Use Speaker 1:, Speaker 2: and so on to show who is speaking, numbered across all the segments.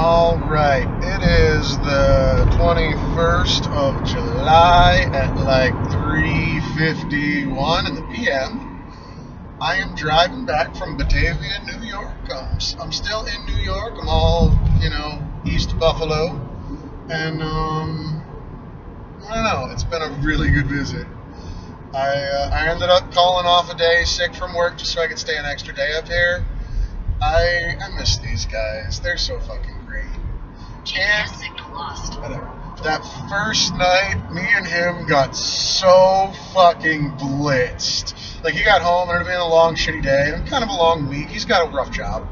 Speaker 1: All right, it is the 21st of July at like 3:51 in the PM. I am driving back from Batavia, New York. I'm still in New York. I'm all, east Buffalo. And, I don't know, it's been a really good visit. I ended up calling off a day sick from work just so I could stay an extra day up here. I miss these guys. They're so fucking great. And whatever. That first night, me and him got so fucking blitzed. Like, he got home and it had been a long, shitty day and kind of a long week. He's got a rough job.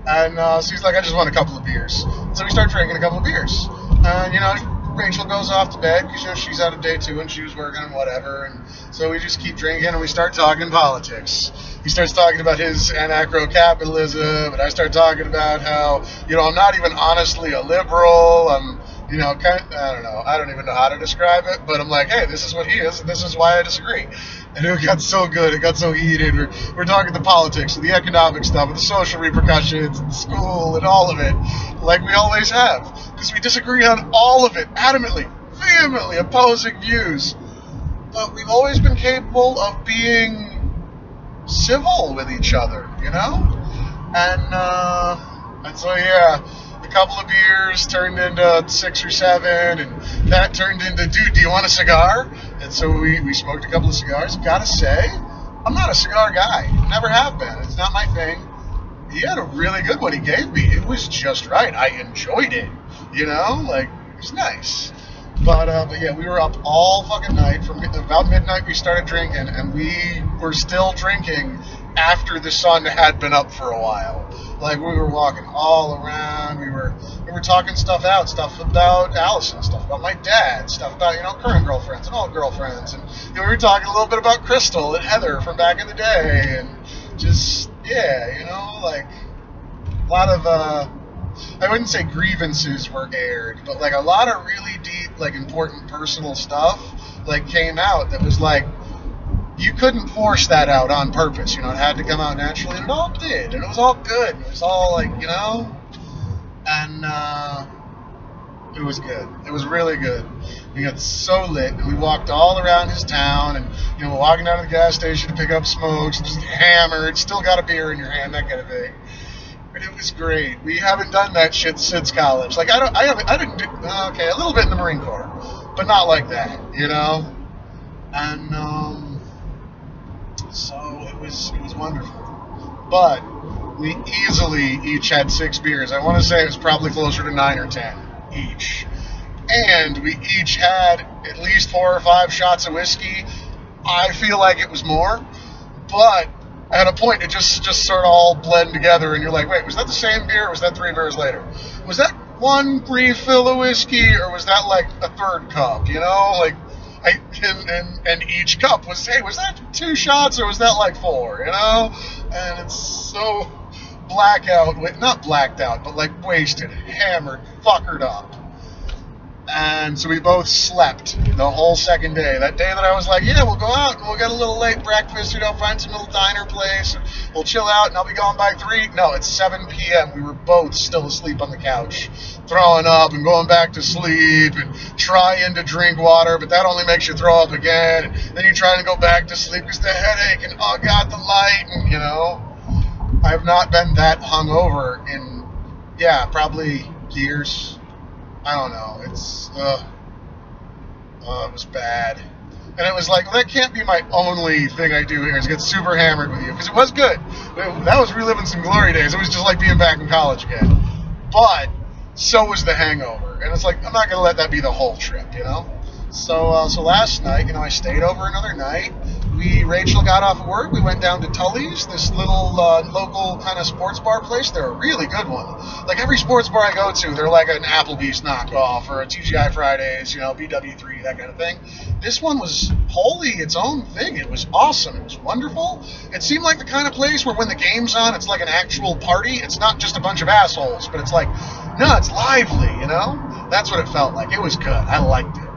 Speaker 1: And so he's like, I just want a couple of beers. So we start drinking a couple of beers. And, Rachel goes off to bed because, she's out of day two and she was working and whatever. And so we just keep drinking and we start talking politics. He starts talking about his anarcho-capitalism, and I start talking about how, I'm not even honestly a liberal. I'm, I don't know. I don't even know how to describe it, but I'm like, hey, this is what he is, and this is why I disagree. And it got so good. It got so heated. We're talking the politics and the economic stuff and the social repercussions and school and all of it, like we always have, because we disagree on all of it, adamantly, vehemently opposing views. But we've always been capable of being civil with each other, And so, yeah, a couple of beers turned into 6 or 7, and that turned into, dude, do you want a cigar? And so we smoked a couple of cigars. Gotta say, I'm not a cigar guy. Never have been. It's not my thing. He had a really good one he gave me. It was just right. I enjoyed it, it was nice. But yeah, we were up all fucking night. From about midnight, we started drinking, and we were still drinking after the sun had been up for a while. Like, we were walking all around. We were talking stuff out, stuff about Allison, stuff about my dad, stuff about, current girlfriends and old girlfriends. And we were talking a little bit about Crystal and Heather from back in the day. And just, yeah, a lot of, I wouldn't say grievances were aired, but, a lot of really deep, important personal stuff, came out that was, you couldn't force that out on purpose, it had to come out naturally, and it all did, and it was all good, it was all, and, it was good, it was really good. We got so lit, and we walked all around his town, and, walking down to the gas station to pick up smokes, just hammered, still got a beer in your hand, that kind of thing. And it was great. We haven't done that shit since college. I didn't do, okay, a little bit in the Marine Corps, but not like that, And, so it was wonderful. But we easily each had 6 beers. I want to say it was probably closer to 9 or 10 each. And we each had at least 4 or 5 shots of whiskey. I feel like it was more, but at a point, it just sort of all blend together, and you're like, wait, was that the same beer, or was that 3 beers later? Was that one refill of whiskey, or was that, a third cup, and each cup was, hey, was that 2 shots, or was that, 4, And it's so not blacked out, but, wasted, hammered, fuckered up. And so we both slept the whole second day. That day that I was like, yeah, we'll go out and we'll get a little late breakfast, find some little diner place, and we'll chill out, and I'll be gone by 3. No, it's 7 p.m. We were both still asleep on the couch, throwing up and going back to sleep and trying to drink water, but that only makes you throw up again. And then you're trying to go back to sleep because the headache and, oh, God, the light. And, I have not been that hungover in, probably years. I don't know. It was bad. And it was like, well, that can't be my only thing I do here is get super hammered with you. Because it was good. That was reliving some glory days. It was just like being back in college again. But so was the hangover. And it's like, I'm not going to let that be the whole trip, So last night, I stayed over another night. Rachel got off of work. We went down to Tully's, this little local kind of sports bar place. They're a really good one. Every sports bar I go to, they're like an Applebee's knockoff or a TGI Fridays, BW3, that kind of thing. This one was wholly its own thing. It was awesome. It was wonderful. It seemed like the kind of place where when the game's on, it's like an actual party. It's not just a bunch of assholes, but it's no, it's lively, That's what it felt like. It was good. I liked it.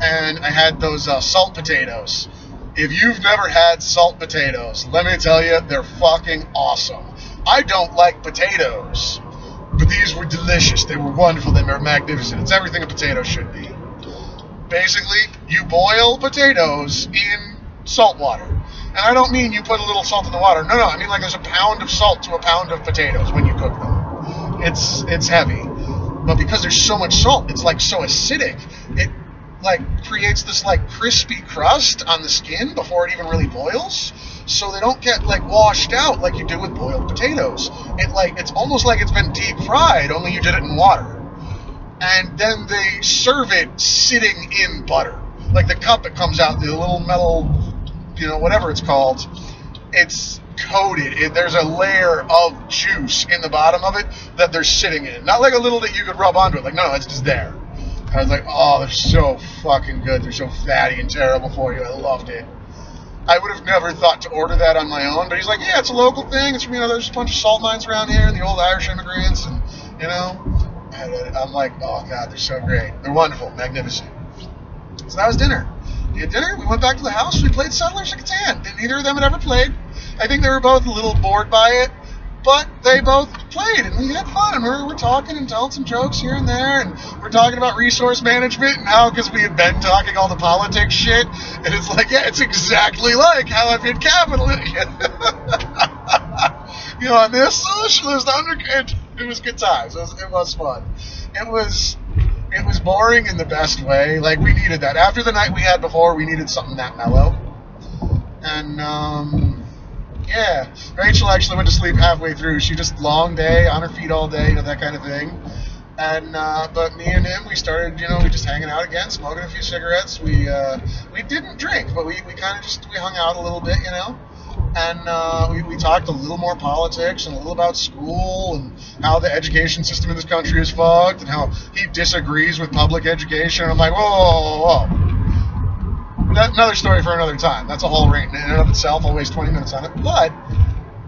Speaker 1: And I had those salt potatoes. If you've never had salt potatoes, let me tell you, they're fucking awesome. I don't like potatoes, But these were delicious. They were wonderful. They were magnificent. It's everything a potato should be. Basically, you boil potatoes in salt water. And I don't mean you put a little salt in the water. No, I mean like there's a pound of salt to a pound of potatoes when you cook them. It's heavy. But because there's so much salt, it's like so acidic. It like creates this like crispy crust on the skin before it even really boils. So they don't get like washed out like you do with boiled potatoes. It's almost like it's been deep fried, only you did it in water. And then they serve it sitting in butter. Like the cup it comes out, the little metal, whatever it's called, it's coated. There's a layer of juice in the bottom of it that they're sitting in. Not like a little that you could rub onto it. Like, no, it's just there. I was like, oh, they're so fucking good. They're so fatty and terrible for you. I loved it. I would have never thought to order that on my own, but he's like, yeah, it's a local thing. It's there's a bunch of salt mines around here and the old Irish immigrants, and and I'm like, oh god, they're so great. They're wonderful, magnificent. So that was dinner. We had dinner. We went back to the house. We played Settlers of Catan. Neither of them had ever played. I think they were both a little bored by it, but they both played, and we had fun, and we're talking and telling some jokes here and there, and we're talking about resource management and how, because we had been talking all the politics shit, and it's like, yeah, it's exactly like how I've been capitalism. On this socialist underground. It was good times. It was fun. It was boring in the best way. Like, we needed that. After the night we had before, we needed something that mellow. And, yeah, Rachel actually went to sleep halfway through. She just long day, on her feet all day, that kind of thing. And but me and him, we started, we just hanging out again, smoking a few cigarettes. We didn't drink, but we kind of we hung out a little bit, And we talked a little more politics and a little about school and how the education system in this country is fucked and how he disagrees with public education. And I'm like, whoa. That's another story for another time. That's a whole rant in and of itself. I'll waste 20 minutes on it. But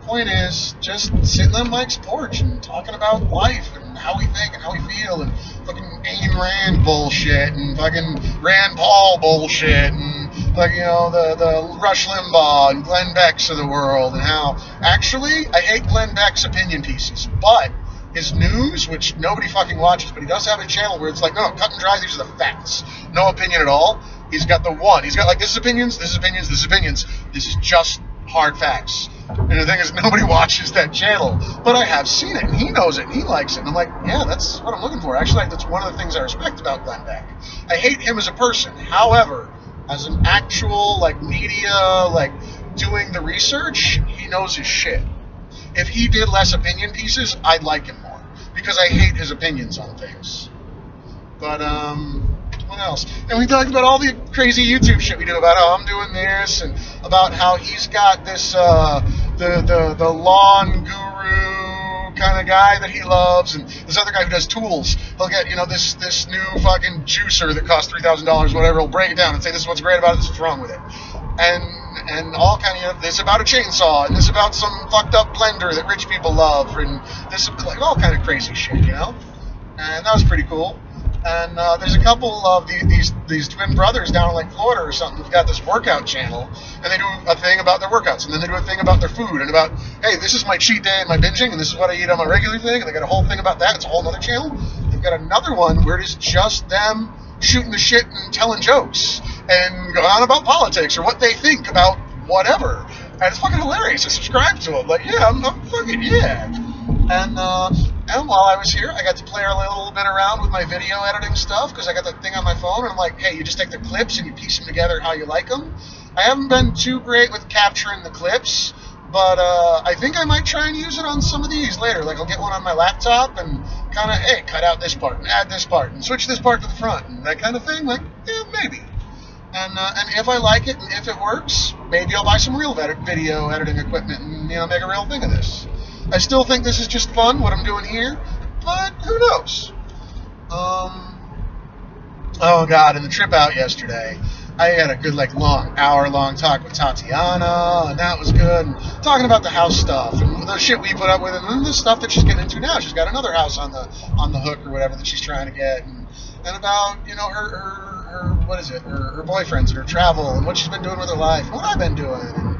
Speaker 1: point is, just sitting on Mike's porch and talking about life and how we think and how we feel and fucking Ayn Rand bullshit and fucking Rand Paul bullshit and the Rush Limbaugh and Glenn Beck's of the world and how actually I hate Glenn Beck's opinion pieces, but his news, which nobody fucking watches, but he does have a channel where it's like, no, cut and dry, these are the facts. No opinion at all. He's got the one. He's got like, this is opinions, this is opinions, this is opinions. This is just hard facts. And the thing is, nobody watches that channel. But I have seen it, and he knows it, and he likes it. And I'm like, yeah, that's what I'm looking for. Actually, that's one of the things I respect about Glenn Beck. I hate him as a person. However, as an actual, media, doing the research, he knows his shit. If he did less opinion pieces, I'd like him more. Because I hate his opinions on things. But, what else? And we talked about all the crazy YouTube shit we do about how I'm doing this and about how he's got this, the lawn guru kind of guy that he loves, and this other guy who does tools. He'll get, this new fucking juicer that costs $3,000, whatever. He'll break it down and say, this is what's great about it, this is what's wrong with it. And all kind of, this about a chainsaw, and this about some fucked up blender that rich people love, and this, all kind of crazy shit, And that was pretty cool. And there's a couple of these twin brothers down in Florida or something who've got this workout channel, and they do a thing about their workouts, and then they do a thing about their food, and about, hey, this is my cheat day and my binging, and this is what I eat on my regular thing, and they got a whole thing about that. It's a whole other channel. They've got another one where it is just them shooting the shit and telling jokes and going on about politics or what they think about whatever. And it's fucking hilarious. I subscribe to them. I'm fucking, yeah. And while I was here, I got to play a little bit around with my video editing stuff because I got that thing on my phone, and I'm like, hey, you just take the clips and you piece them together how you like them. I haven't been too great with capturing the clips, but I think I might try and use it on some of these later. I'll get one on my laptop and kind of, hey, cut out this part and add this part and switch this part to the front and that kind of thing. Yeah, maybe. And if I like it and if it works, maybe I'll buy some real video editing equipment and make a real thing of this. I still think this is just fun, what I'm doing here, but who knows? Oh god, and the trip out yesterday, I had a good, hour-long talk with Tatiana, and that was good, and talking about the house stuff, and the shit we put up with, and then the stuff that she's getting into now. She's got another house on the hook or whatever that she's trying to get, and about, her boyfriends and her travel, and what she's been doing with her life, and what I've been doing,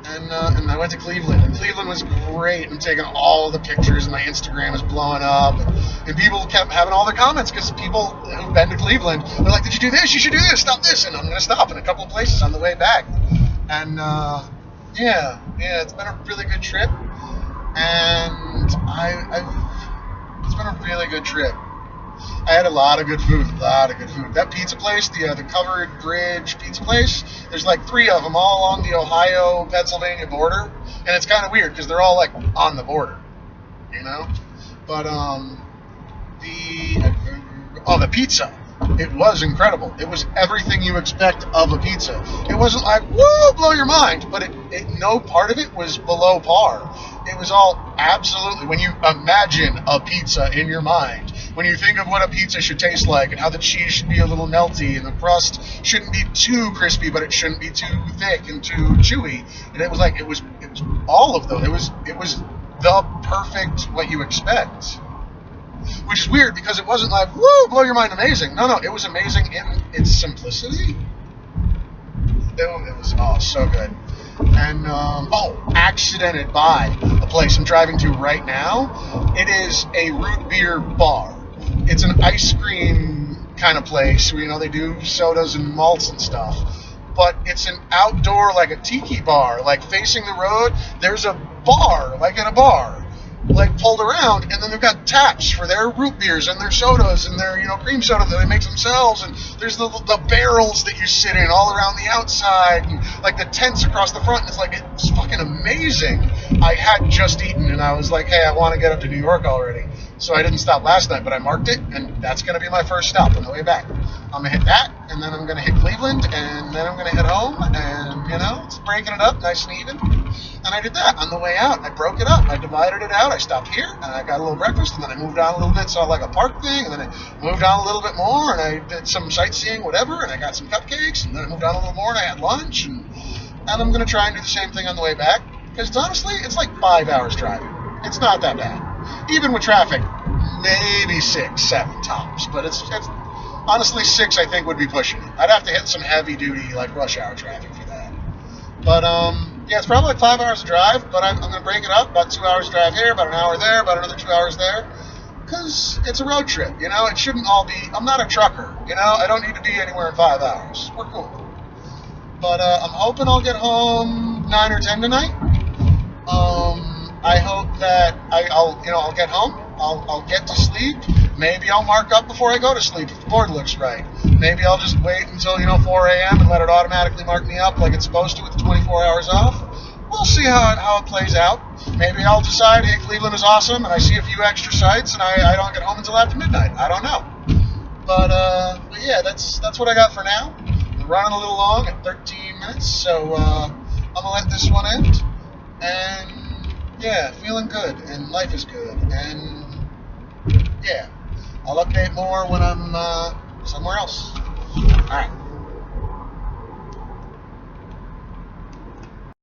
Speaker 1: and I went to Cleveland. And Cleveland was great. I'm taking all the pictures, and my Instagram is blowing up. And people kept having all their comments because people who've been to Cleveland, they're like, "Did you do this? You should do this. Stop this." And I'm going to stop in a couple of places on the way back. And yeah, it's been a really good trip. And it's been a really good trip. I had a lot of good food. That pizza place, the Covered Bridge pizza place, there's like 3 of them all along the Ohio-Pennsylvania border, and it's kind of weird because they're all like on the border, you know. But the pizza, it was incredible. It was everything you expect of a pizza. It wasn't like woo, blow your mind, but no part of it was below par. It was all absolutely, when you imagine a pizza in your mind, when you think of what a pizza should taste like and how the cheese should be a little melty and the crust shouldn't be too crispy, but it shouldn't be too thick and too chewy. And it was like, it was all of those. It was the perfect what you expect. Which is weird because it wasn't like, woo, blow your mind, amazing. No, it was amazing in its simplicity. It was so good. And accidented by a place I'm driving to right now. It is a root beer bar. It's an ice cream kind of place where, they do sodas and malts and stuff. But it's an outdoor, like a tiki bar, like facing the road. There's a bar, like in a bar, like pulled around, and then they've got taps for their root beers and their sodas and their cream soda that they make themselves, and there's the barrels that you sit in all around the outside, and like the tents across the front. And it's fucking amazing. I had just eaten and I was like, hey, I want to get up to New York already, so I didn't stop last night, but I marked it, and that's going to be my first stop on the way back. I'm going to hit that, and then I'm going to hit Cleveland, and then I'm going to head home, and it's breaking it up nice and even. And I did that on the way out. I broke it up. I divided it out. I stopped here, and I got a little breakfast, and then I moved on a little bit, saw like a park thing, and then I moved on a little bit more, and I did some sightseeing, whatever, and I got some cupcakes, and then I moved on a little more, and I had lunch, and I'm going to try and do the same thing on the way back, because honestly, it's like 5 hours driving. It's not that bad. Even with traffic, maybe 6, 7 tops, but it's honestly 6 I think would be pushing it. I'd have to hit some heavy-duty, like rush hour traffic for that. But, yeah, it's probably like 5 hours to drive, but I'm going to break it up. About 2 hours drive here, about an hour there, about another 2 hours there. Because it's a road trip, it shouldn't all be, I'm not a trucker, I don't need to be anywhere in 5 hours. We're cool. But I'm hoping I'll get home 9 or 10 tonight. I hope that I'll get home. I'll get to sleep. Maybe I'll mark up before I go to sleep if the board looks right. Maybe I'll just wait until 4 a.m. and let it automatically mark me up like it's supposed to with the 24 hours off. We'll see how it plays out. Maybe I'll decide, hey, Cleveland is awesome, and I see a few extra sites, and I don't get home until after midnight. I don't know. But yeah, that's what I got for now. I'm running a little long at 13 minutes, so I'm going to let this one end. And yeah, feeling good, and life is good, and yeah, I'll update more when I'm somewhere else. All right.